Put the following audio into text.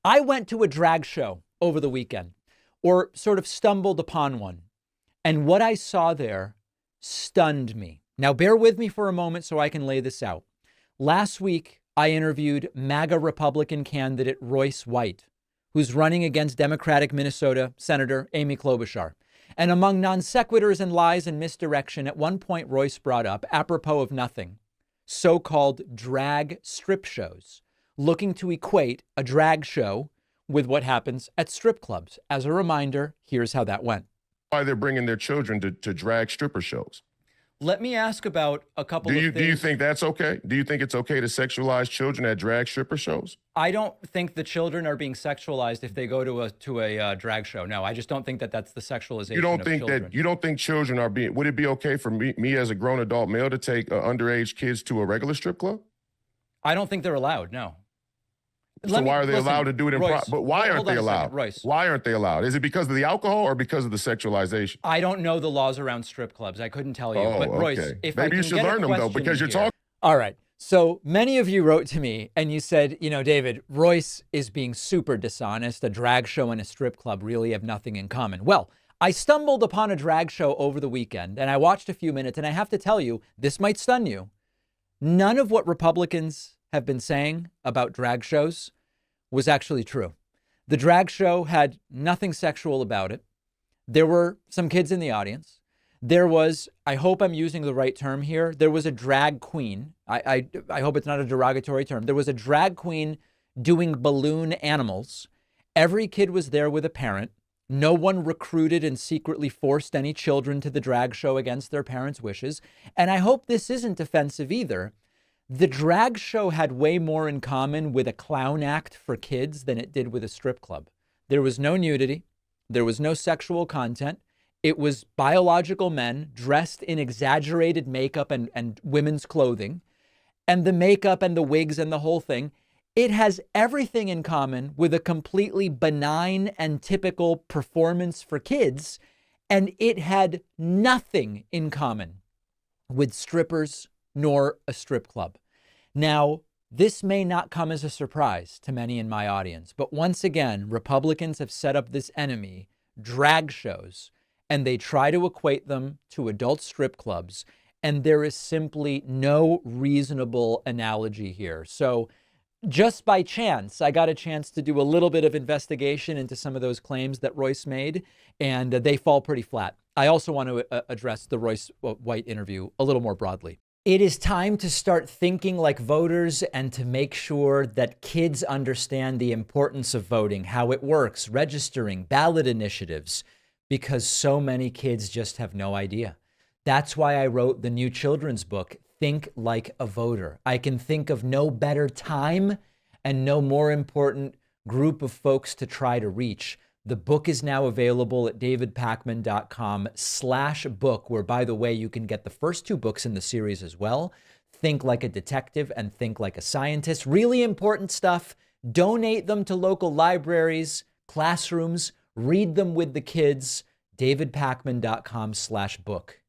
I went to a drag show over the weekend, or sort of stumbled upon one. And what I saw there stunned me. Now, bear with me for a moment so I can lay this out. Last week, I interviewed MAGA Republican candidate Royce White, who's running against Democratic Minnesota Senator Amy Klobuchar. And among non sequiturs and lies and misdirection, at one point Royce brought up, apropos of nothing, so-called drag strip shows, looking to equate a drag show with what happens at strip clubs. As a reminder, here's how that went. Why they're bringing their children to drag stripper shows. Let me ask about a couple of things. Do you think that's okay? Do you think it's okay to sexualize children at drag stripper shows? I don't think the children are being sexualized if they go to a drag show. No, I just don't think that that's the sexualization of children. You don't think children are being, would it be okay for me as a grown adult male to take underage kids to a regular strip club? I don't think they're allowed, no. So why are they allowed to do it but why aren't they allowed? Royce. Why aren't they allowed? Is it because of the alcohol or because of the sexualization? I don't know the laws around strip clubs. I couldn't tell you. But Royce, okay. if maybe I you can should get learn them though, because you're talking. All right. So many of you wrote to me and you said, David, Royce is being super dishonest. A drag show and a strip club really have nothing in common. Well, I stumbled upon a drag show over the weekend and I watched a few minutes, and I have to tell you, this might stun you. None of what Republicans have been saying about drag shows was actually true. The drag show had nothing sexual about it. There were some kids in the audience. There was, I hope I'm using the right term here, there was a drag queen. I hope it's not a derogatory term. There was a drag queen doing balloon animals. Every kid was there with a parent. No one recruited and secretly forced any children to the drag show against their parents' wishes. And I hope this isn't offensive either. The drag show had way more in common with a clown act for kids than it did with a strip club. There was no nudity. There was no sexual content. It was biological men dressed in exaggerated makeup and women's clothing. And the makeup and the wigs and the whole thing, it has everything in common with a completely benign and typical performance for kids. And it had nothing in common with strippers nor a strip club. Now, this may not come as a surprise to many in my audience, but once again, Republicans have set up this enemy, drag shows, and they try to equate them to adult strip clubs, and there is simply no reasonable analogy here. So just by chance, I got a chance to do a little bit of investigation into some of those claims that Royce made, and they fall pretty flat. I also want to address the Royce White interview a little more broadly. It is time to start thinking like voters and to make sure that kids understand the importance of voting, how it works, registering, ballot initiatives, because so many kids just have no idea. That's why I wrote the new children's book, Think Like a Voter. I can think of no better time and no more important group of folks to try to reach. The book is now available at davidpakman.com/book, where, by the way, you can get the first two books in the series as well. Think Like a Detective and Think Like a Scientist. Really important stuff. Donate them to local libraries, classrooms, read them with the kids. davidpakman.com/book.